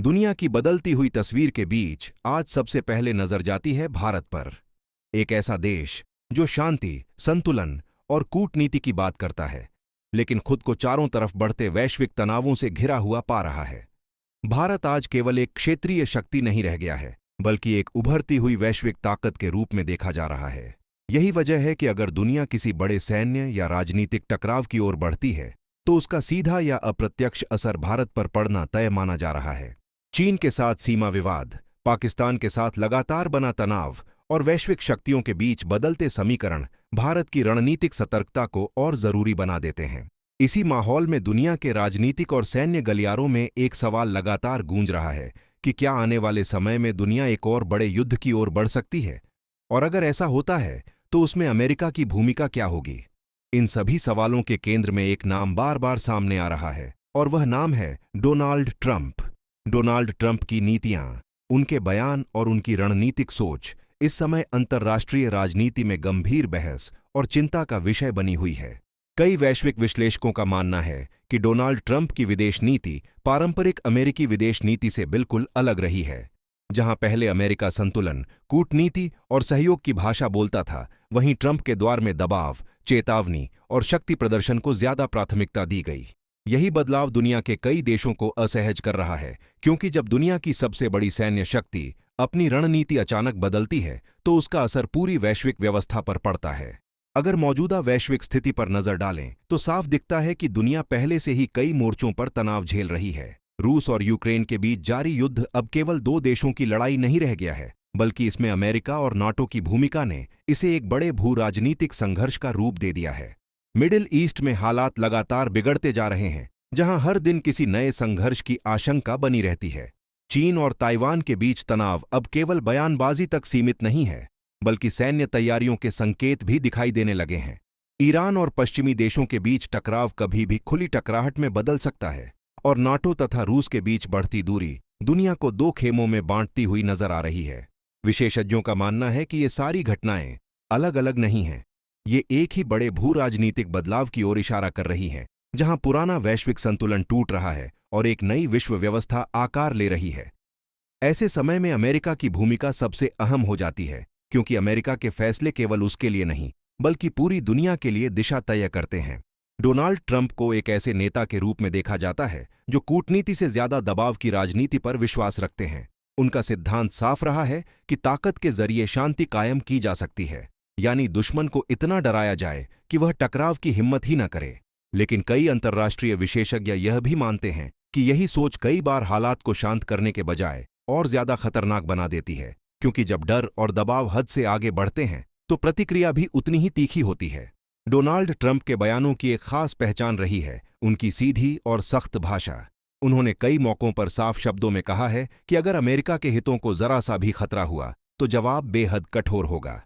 दुनिया की बदलती हुई तस्वीर के बीच आज सबसे पहले नजर जाती है भारत पर। एक ऐसा देश जो शांति, संतुलन और कूटनीति की बात करता है, लेकिन खुद को चारों तरफ बढ़ते वैश्विक तनावों से घिरा हुआ पा रहा है। भारत आज केवल एक क्षेत्रीय शक्ति नहीं रह गया है, बल्कि एक उभरती हुई वैश्विक ताकत के रूप में देखा जा रहा है। यही वजह है कि अगर दुनिया किसी बड़े सैन्य या राजनीतिक टकराव की ओर बढ़ती है, तो उसका सीधा या अप्रत्यक्ष असर भारत पर पड़ना तय माना जा रहा है। चीन के साथ सीमा विवाद, पाकिस्तान के साथ लगातार बना तनाव और वैश्विक शक्तियों के बीच बदलते समीकरण भारत की रणनीतिक सतर्कता को और जरूरी बना देते हैं। इसी माहौल में दुनिया के राजनीतिक और सैन्य गलियारों में एक सवाल लगातार गूंज रहा है कि क्या आने वाले समय में दुनिया एक और बड़े युद्ध की ओर बढ़ सकती है, और अगर ऐसा होता है तो उसमें अमेरिका की भूमिका क्या होगी। इन सभी सवालों के केंद्र में एक नाम बार बार सामने आ रहा है, और वह नाम है डोनाल्ड ट्रंप। डोनाल्ड ट्रंप की नीतियां, उनके बयान और उनकी रणनीतिक सोच इस समय अंतर्राष्ट्रीय राजनीति में गंभीर बहस और चिंता का विषय बनी हुई है। कई वैश्विक विश्लेषकों का मानना है कि डोनाल्ड ट्रंप की विदेश नीति पारंपरिक अमेरिकी विदेश नीति से बिल्कुल अलग रही है। जहां पहले अमेरिका संतुलन, कूटनीति और सहयोग की भाषा बोलता था, वहीं ट्रंप के द्वार में दबाव, चेतावनी और शक्ति प्रदर्शन को ज्यादा प्राथमिकता दी गई। यही बदलाव दुनिया के कई देशों को असहज कर रहा है, क्योंकि जब दुनिया की सबसे बड़ी सैन्य शक्ति अपनी रणनीति अचानक बदलती है, तो उसका असर पूरी वैश्विक व्यवस्था पर पड़ता है। अगर मौजूदा वैश्विक स्थिति पर नजर डालें तो साफ दिखता है कि दुनिया पहले से ही कई मोर्चों पर तनाव झेल रही है। रूस और यूक्रेन के बीच जारी युद्ध अब केवल दो देशों की लड़ाई नहीं रह गया है, बल्कि इसमें अमेरिका और नाटो की भूमिका ने इसे एक बड़े भू राजनीतिक संघर्ष का रूप दे दिया है। मिडिल ईस्ट में हालात लगातार बिगड़ते जा रहे हैं, जहां हर दिन किसी नए संघर्ष की आशंका बनी रहती है। चीन और ताइवान के बीच तनाव अब केवल बयानबाजी तक सीमित नहीं है, बल्कि सैन्य तैयारियों के संकेत भी दिखाई देने लगे हैं। ईरान और पश्चिमी देशों के बीच टकराव कभी भी खुली टकराहट में बदल सकता है, और नाटो तथा रूस के बीच बढ़ती दूरी दुनिया को दो खेमों में बांटती हुई नजर आ रही है। विशेषज्ञों का मानना है कि ये सारी घटनाएं अलग अलग नहीं हैं, ये एक ही बड़े भू राजनीतिक बदलाव की ओर इशारा कर रही हैं, जहां पुराना वैश्विक संतुलन टूट रहा है और एक नई विश्व व्यवस्था आकार ले रही है। ऐसे समय में अमेरिका की भूमिका सबसे अहम हो जाती है, क्योंकि अमेरिका के फैसले केवल उसके लिए नहीं, बल्कि पूरी दुनिया के लिए दिशा तय करते हैं। डोनाल्ड ट्रंप को एक ऐसे नेता के रूप में देखा जाता है जो कूटनीति से ज्यादा दबाव की राजनीति पर विश्वास रखते हैं। उनका सिद्धांत साफ रहा है कि ताकत के जरिए शांति कायम की जा सकती है, यानी दुश्मन को इतना डराया जाए कि वह टकराव की हिम्मत ही न करे। लेकिन कई अंतर्राष्ट्रीय विशेषज्ञ यह भी मानते हैं कि यही सोच कई बार हालात को शांत करने के बजाय और ज्यादा खतरनाक बना देती है, क्योंकि जब डर और दबाव हद से आगे बढ़ते हैं तो प्रतिक्रिया भी उतनी ही तीखी होती है। डोनाल्ड ट्रंप के बयानों की एक खास पहचान रही है उनकी सीधी और सख्त भाषा। उन्होंने कई मौकों पर साफ शब्दों में कहा है कि अगर अमेरिका के हितों को जरा सा भी खतरा हुआ तो जवाब बेहद कठोर होगा।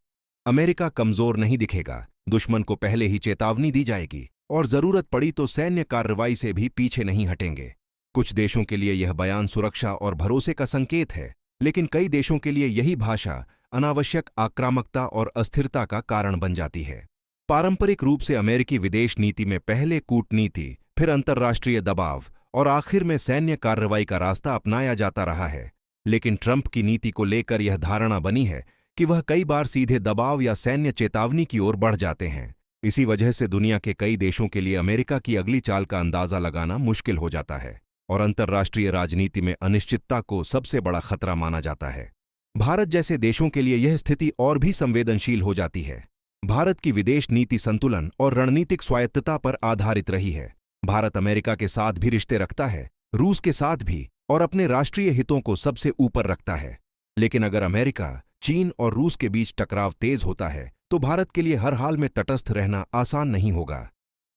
अमेरिका कमजोर नहीं दिखेगा, दुश्मन को पहले ही चेतावनी दी जाएगी और जरूरत पड़ी तो सैन्य कार्रवाई से भी पीछे नहीं हटेंगे। कुछ देशों के लिए यह बयान सुरक्षा और भरोसे का संकेत है, लेकिन कई देशों के लिए यही भाषा अनावश्यक आक्रामकता और अस्थिरता का कारण बन जाती है। पारंपरिक रूप से अमेरिकी विदेश नीति में पहले कूटनीति, फिर अंतर्राष्ट्रीय दबाव और आखिर में सैन्य कार्रवाई का रास्ता अपनाया जाता रहा है। लेकिन ट्रंप की नीति को लेकर यह धारणा बनी है कि वह कई बार सीधे दबाव या सैन्य चेतावनी की ओर बढ़ जाते हैं। इसी वजह से दुनिया के कई देशों के लिए अमेरिका की अगली चाल का अंदाजा लगाना मुश्किल हो जाता है, और अंतर्राष्ट्रीय राजनीति में अनिश्चितता को सबसे बड़ा खतरा माना जाता है। भारत जैसे देशों के लिए यह स्थिति और भी संवेदनशील हो जाती है। भारत की विदेश नीति संतुलन और रणनीतिक स्वायत्तता पर आधारित रही है। भारत अमेरिका के साथ भी रिश्ते रखता है, रूस के साथ भी, और अपने राष्ट्रीय हितों को सबसे ऊपर रखता है। लेकिन अगर अमेरिका, चीन और रूस के बीच टकराव तेज होता है तो भारत के लिए हर हाल में तटस्थ रहना आसान नहीं होगा।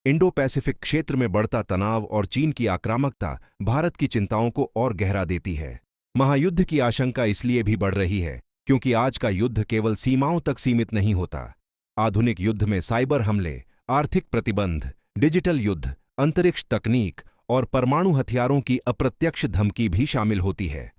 इंडो पैसिफिक क्षेत्र में बढ़ता तनाव और चीन की आक्रामकता भारत की चिंताओं को और गहरा देती है। महायुद्ध की आशंका इसलिए भी बढ़ रही है क्योंकि आज का युद्ध केवल सीमाओं तक सीमित नहीं होता। आधुनिक युद्ध में साइबर हमले, आर्थिक प्रतिबंध, डिजिटल युद्ध, अंतरिक्ष तकनीक और परमाणु हथियारों की अप्रत्यक्ष धमकी भी शामिल होती है।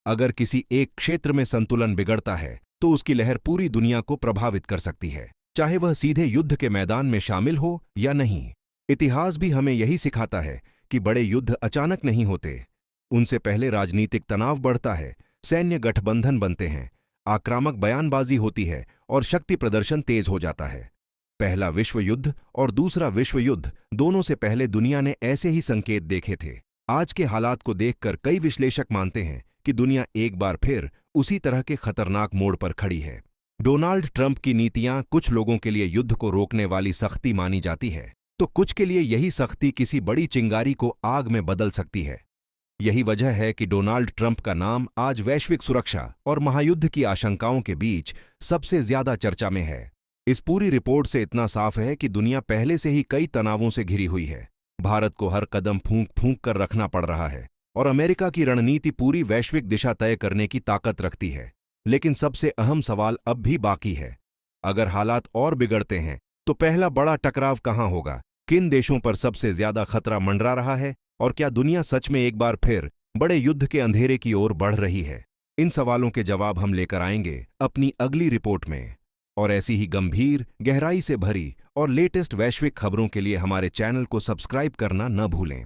अगर किसी एक क्षेत्र में संतुलन बिगड़ता है तो उसकी लहर पूरी दुनिया को प्रभावित कर सकती है, चाहे वह सीधे युद्ध के मैदान में शामिल हो या नहीं। इतिहास भी हमें यही सिखाता है कि बड़े युद्ध अचानक नहीं होते, उनसे पहले राजनीतिक तनाव बढ़ता है, सैन्य गठबंधन बनते हैं, आक्रामक बयानबाजी होती है और शक्ति प्रदर्शन तेज हो जाता है। पहला विश्व युद्ध और दूसरा विश्व युद्ध दोनों से पहले दुनिया ने ऐसे ही संकेत देखे थे। आज के हालात को देखकर कई विश्लेषक मानते हैं कि दुनिया एक बार फिर उसी तरह के खतरनाक मोड़ पर खड़ी है। डोनाल्ड ट्रंप की नीतियां कुछ लोगों के लिए युद्ध को रोकने वाली सख्ती मानी जाती है, तो कुछ के लिए यही सख्ती किसी बड़ी चिंगारी को आग में बदल सकती है। यही वजह है कि डोनाल्ड ट्रंप का नाम आज वैश्विक सुरक्षा और महायुद्ध की आशंकाओं के बीच सबसे ज्यादा चर्चा में है। इस पूरी रिपोर्ट से इतना साफ है कि दुनिया पहले से ही कई तनावों से घिरी हुई है। भारत को हर कदम फूंक फूंक कर रखना पड़ रहा है और अमेरिका की रणनीति पूरी वैश्विक दिशा तय करने की ताकत रखती है। लेकिन सबसे अहम सवाल अब भी बाकी है। अगर हालात और बिगड़ते हैं तो पहला बड़ा टकराव कहां होगा, किन देशों पर सबसे ज्यादा खतरा मंडरा रहा है और क्या दुनिया सच में एक बार फिर बड़े युद्ध के अंधेरे की ओर बढ़ रही है? इन सवालों के जवाब हम लेकर आएंगे अपनी अगली रिपोर्ट में। और ऐसी ही गंभीर, गहराई से भरी और लेटेस्ट वैश्विक खबरों के लिए हमारे चैनल को सब्सक्राइब करना न भूलें।